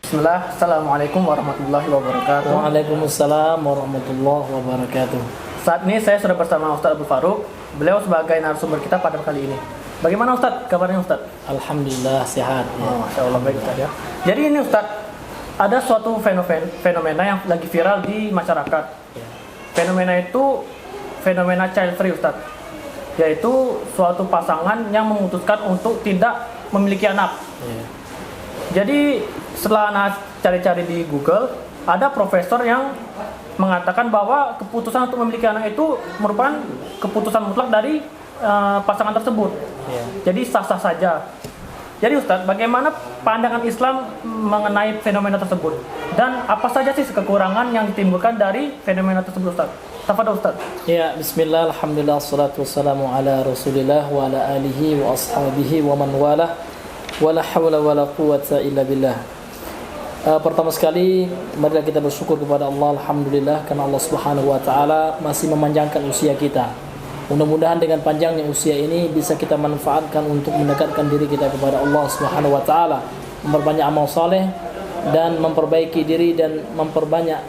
Bismillah, Assalamualaikum warahmatullahi wabarakatuh. Waalaikumsalam warahmatullahi wabarakatuh. Saat ini saya sudah bersama Ustadz Abdul Farouk. Beliau sebagai narasumber kita pada kali ini. Bagaimana Ustadz? Kabarnya Ustadz? Alhamdulillah sehat. Oh, Masya Allah, baik Ustadz ya. Jadi ini Ustadz, ada suatu fenomena yang lagi viral di masyarakat. Fenomena itu fenomena child free Ustadz, yaitu suatu pasangan yang memutuskan untuk tidak memiliki anak. Jadi setelah anak cari-cari di Google, ada profesor yang mengatakan bahwa keputusan untuk memiliki anak itu merupakan keputusan mutlak dari pasangan tersebut. Jadi sah-sah saja. Jadi Ustadz, bagaimana pandangan Islam mengenai fenomena tersebut? Dan apa saja sih kekurangan yang ditimbulkan dari fenomena tersebut Ustadz? Tafadhol Ustadz. Ya, bismillah, alhamdulillah, salatu wassalamu ala rasulillah wa ala alihi wa ashabihi wa man walah. Wala hawla wala quwwata illa billah. Pertama sekali, marilah kita bersyukur kepada Allah, alhamdulillah, karena Allah Subhanahu wa taala masih memanjangkan usia kita. Mudah-mudahan dengan panjangnya usia ini bisa kita manfaatkan untuk mendekatkan diri kita kepada Allah Subhanahu wa taala, memperbanyak amal saleh dan memperbaiki diri dan memperbanyak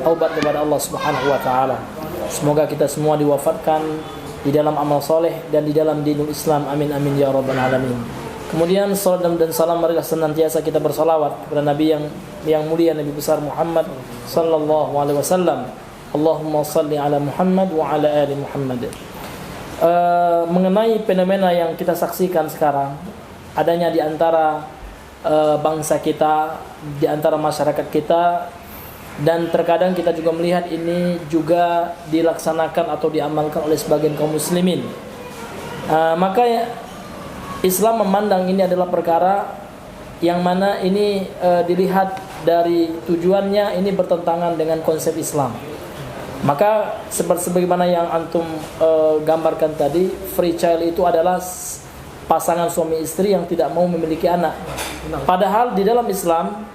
taubat kepada Allah Subhanahu wa taala. Semoga kita semua diwafatkan di dalam amal saleh dan di dalam dinul Islam. Amin amin ya rabbal alamin. Kemudian salat dan salam marilah senantiasa kita bersalawat kepada Nabi yang mulia, Nabi besar Muhammad sallallahu alaihi wasallam. Allahumma salli ala Muhammad wa ala ali Muhammad. Mengenai fenomena yang kita saksikan sekarang, adanya di antara bangsa kita, di antara masyarakat kita, dan terkadang kita juga melihat ini juga dilaksanakan atau diamalkan oleh sebagian kaum muslimin. Maka Islam memandang ini adalah perkara yang mana ini dilihat dari tujuannya ini bertentangan dengan konsep Islam. Maka sebagaimana yang antum gambarkan tadi, free child itu adalah pasangan suami istri yang tidak mau memiliki anak. Padahal di dalam Islam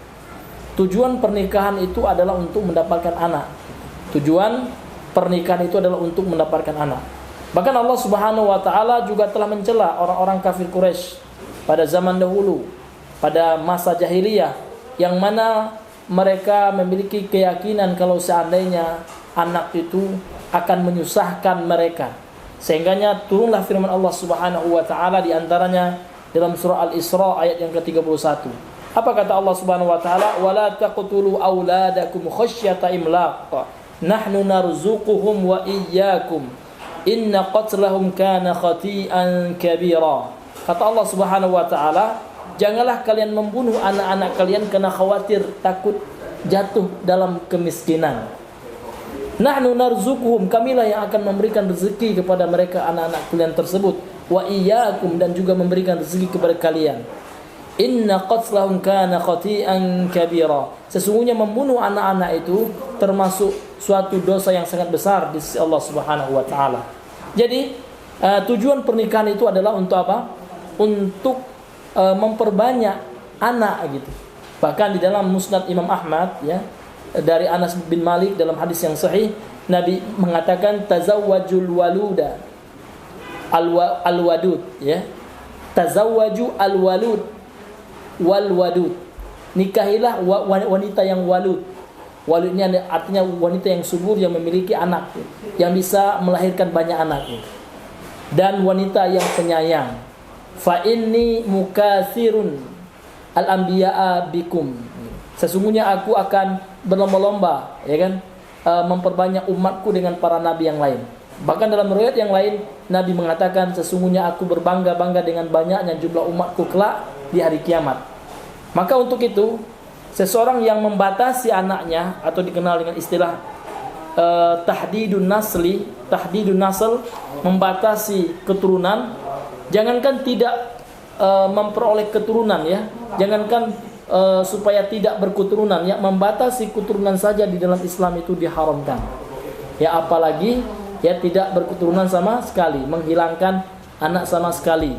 tujuan pernikahan itu adalah untuk mendapatkan anak. Tujuan pernikahan itu adalah untuk mendapatkan anak. Bahkan Allah Subhanahu wa taala juga telah mencela orang-orang kafir Quraisy pada zaman dahulu, pada masa jahiliyah, yang mana mereka memiliki keyakinan kalau seandainya anak itu akan menyusahkan mereka. Sehingganya turunlah firman Allah Subhanahu wa taala di antaranya dalam surah Al-Isra ayat yang ke-31. Apa kata Allah Subhanahu wa taala? "Wala taqtulu auladakum khasyata imlaq. Nahnu narzuquhum wa iyyakum. Inna qatlahum kana khati'an kabira." Kata Allah Subhanahu wa taala, janganlah kalian membunuh anak-anak kalian karena khawatir takut jatuh dalam kemiskinan. Nahnu narzuquhum, kamilah yang akan memberikan rezeki kepada mereka anak-anak kalian tersebut, wa iyyakum, dan juga memberikan rezeki kepada kalian. Inna qatlahum kana khati'an kabira, sesungguhnya membunuh anak-anak itu termasuk suatu dosa yang sangat besar di sisi Allah Subhanahu wa taala. Jadi tujuan pernikahan itu adalah untuk apa? Untuk memperbanyak anak gitu. Bahkan di dalam Musnad Imam Ahmad ya, dari Anas bin Malik dalam hadis yang sahih, Nabi mengatakan tazawwajul waluda al-wadud ya. Tazawwaju al-walud wal wadud. Nikahilah wanita yang walud. Walud ini artinya wanita yang subur, yang memiliki anak, yang bisa melahirkan banyak anak, dan wanita yang penyayang. Fa inni mukatsirun al-anbiya'a bikum, sesungguhnya aku akan berlomba-lomba ya kan, memperbanyak umatku dengan para nabi yang lain. Bahkan dalam riwayat yang lain Nabi mengatakan, sesungguhnya aku berbangga-bangga dengan banyaknya jumlah umatku kelak di hari kiamat. Maka untuk itu seseorang yang membatasi anaknya, atau dikenal dengan istilah tahdidun nasl, membatasi keturunan, jangankan tidak memperoleh keturunan ya, jangankan supaya tidak berketurunan ya, membatasi keturunan saja di dalam Islam itu diharamkan. Ya apalagi ya tidak berketurunan sama sekali, menghilangkan anak sama sekali.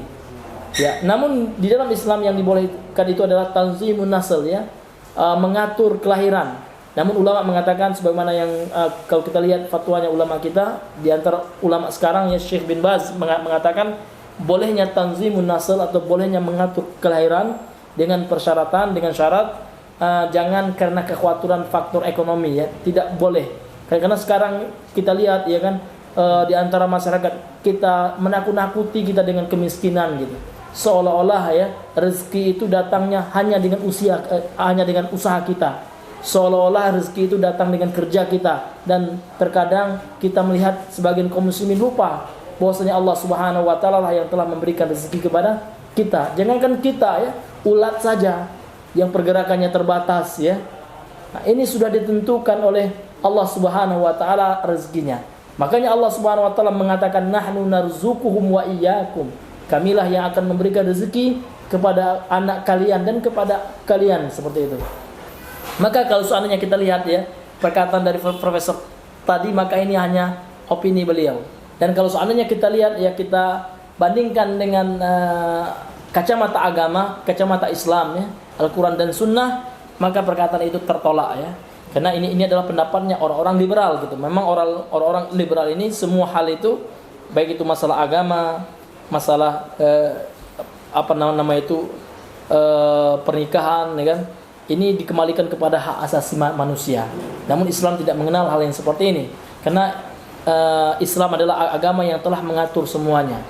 Ya, namun di dalam Islam yang dibolehkan itu adalah tanzimun nasl ya, mengatur kelahiran. Namun ulama mengatakan sebagaimana yang kalau kita lihat fatwanya ulama kita, di antara ulama sekarang ya Syekh bin Baz mengatakan bolehnya tanzimun nasl atau bolehnya mengatur kelahiran dengan persyaratan, dengan syarat jangan karena kekhawatiran faktor ekonomi ya, tidak boleh. Karena sekarang kita lihat ya kan, di antara masyarakat kita menakut-nakuti kita dengan kemiskinan gitu. Seolah-olah ya rezeki itu datangnya hanya dengan usaha kita. Seolah-olah rezeki itu datang dengan kerja kita, dan terkadang kita melihat sebagian kaum muslimin lupa bahwasanya Allah Subhanahu wa taala lah yang telah memberikan rezeki kepada kita. Jangankan kita ya, ulat saja yang pergerakannya terbatas ya. Nah, ini sudah ditentukan oleh Allah Subhanahu wa taala rezekinya. Makanya Allah Subhanahu wa taala mengatakan nahnu narzuquhum wa iyyakum. Kamilah yang akan memberikan rezeki kepada anak kalian dan kepada kalian, seperti itu. Maka kalau seandainya kita lihat ya perkataan dari profesor tadi, maka ini hanya opini beliau. Dan kalau seandainya kita lihat ya, kita bandingkan dengan kacamata agama, kacamata Islam ya, Al-Quran dan Sunnah, maka perkataan itu tertolak ya. Karena ini adalah pendapatnya orang-orang liberal gitu. Memang orang-orang liberal ini semua hal itu, baik itu masalah agama, masalah pernikahan ya kan, ini dikembalikan kepada hak asasi manusia. Namun Islam tidak mengenal hal yang seperti ini. Karena Islam adalah agama yang telah mengatur semuanya.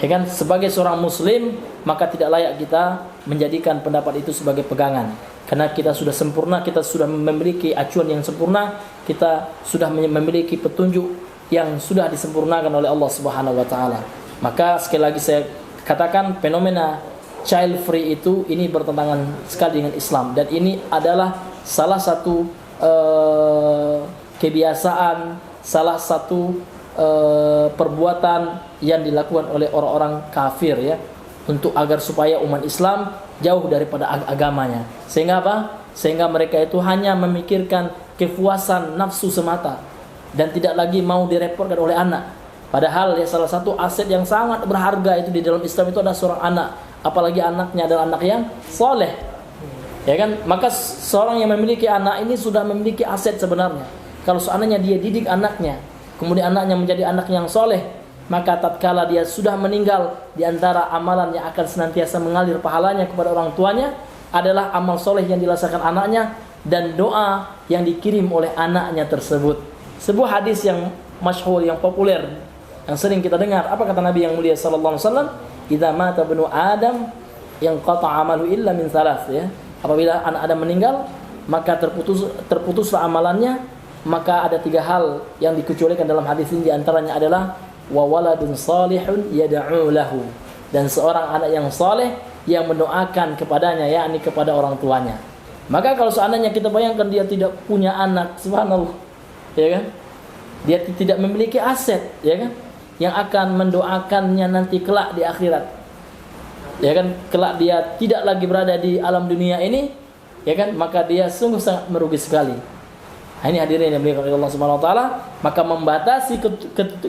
Ya kan, sebagai seorang muslim maka tidak layak kita menjadikan pendapat itu sebagai pegangan. Karena kita sudah sempurna, kita sudah memiliki acuan yang sempurna, kita sudah memiliki petunjuk yang sudah disempurnakan oleh Allah Subhanahu wa taala. Maka sekali lagi saya katakan, fenomena child free itu ini bertentangan sekali dengan Islam, dan ini adalah salah satu kebiasaan, salah satu perbuatan yang dilakukan oleh orang-orang kafir ya, untuk agar supaya umat Islam jauh daripada agamanya. Sehingga apa? Sehingga mereka itu hanya memikirkan kepuasan nafsu semata dan tidak lagi mau direpotkan oleh anak. Padahal ya salah satu aset yang sangat berharga itu di dalam Islam itu adalah seorang anak. Apalagi anaknya adalah anak yang soleh, ya kan? Maka seorang yang memiliki anak ini sudah memiliki aset sebenarnya. Kalau seandainya dia didik anaknya, kemudian anaknya menjadi anak yang soleh, maka tatkala dia sudah meninggal, di antara amalan yang akan senantiasa mengalir pahalanya kepada orang tuanya adalah amal soleh yang dilaksanakan anaknya dan doa yang dikirim oleh anaknya tersebut. Sebuah hadis yang masyhur, yang populer, yang sering kita dengar. Apa kata Nabi yang mulia sallallahu alaihi wasallam? Idza mata ibnu Adam yanqata 'amalu illa min thalath ya. Apabila anak Adam meninggal, maka terputuslah amalannya, maka ada 3 hal yang dikecualikan dalam hadis ini, di antaranya adalah wa waladun salihun yad'u lahu, dan seorang anak yang saleh yang mendoakan kepadanya, yakni kepada orang tuanya. Maka kalau seandainya kita bayangkan dia tidak punya anak, subhanallah, ya kan? Dia tidak memiliki aset, ya kan? Yang akan mendoakannya nanti kelak di akhirat. Ya kan, kelak dia tidak lagi berada di alam dunia ini, ya kan? Maka dia sungguh sangat merugi sekali. Nah, ini hadirin yang dimuliakan oleh Allah Subhanahu wa taala, maka membatasi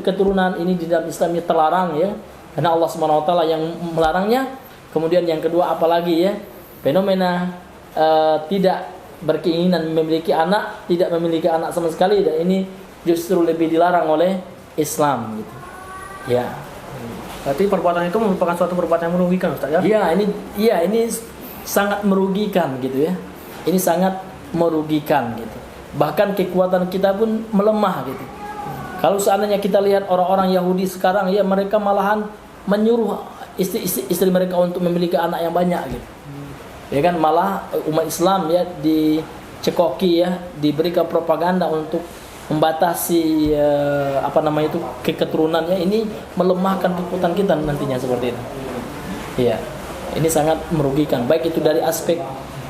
keturunan ini di dalam Islam ini terlarang ya. Karena Allah Subhanahu wa taala yang melarangnya. Kemudian yang kedua, apalagi ya, fenomena tidak berkeinginan memiliki anak, tidak memiliki anak sama sekali, dan ini justru lebih dilarang oleh Islam gitu. Ya. Berarti perbuatan itu merupakan suatu perbuatan yang merugikan, Ustaz ya? Iya, ini sangat merugikan gitu ya. Ini sangat merugikan gitu. Bahkan kekuatan kita pun melemah gitu. Kalau seandainya kita lihat orang-orang Yahudi sekarang ya, mereka malahan menyuruh istri mereka untuk memiliki anak yang banyak gitu. Ya kan, malah umat Islam ya dicekoki ya, diberikan propaganda untuk membatasi keturunannya. Ini melemahkan kekuatan kita nantinya seperti itu. Iya. Ini sangat merugikan, baik itu dari aspek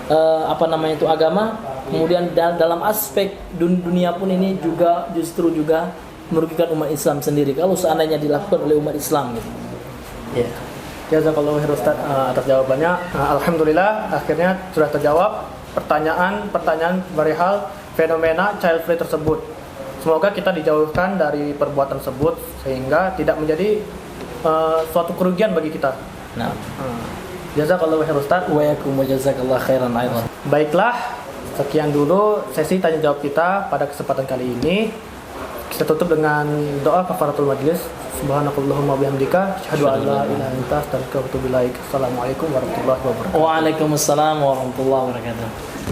agama, kemudian dalam aspek dunia pun ini justru juga merugikan umat Islam sendiri kalau seandainya dilakukan oleh umat Islam gitu. Ya. Jazakallahu khairan Ustaz atas jawabannya. Alhamdulillah akhirnya sudah terjawab pertanyaan perihal fenomena child free tersebut. Semoga kita dijauhkan dari perbuatan tersebut sehingga tidak menjadi suatu kerugian bagi kita. Nah. Jazakallahu khairan Ustaz. Wa yakum jazakallahu khairan aidan. Baiklah, sekian dulu sesi tanya jawab kita pada kesempatan kali ini. Kita tutup dengan doa kafaratul majlis. Subhanakallahumma bihamdika asyhadu an la ilaha illa anta astaghfiruka wa atubu ilaik. Assalamualaikum warahmatullahi wabarakatuh. Waalaikumsalam warahmatullahi wabarakatuh.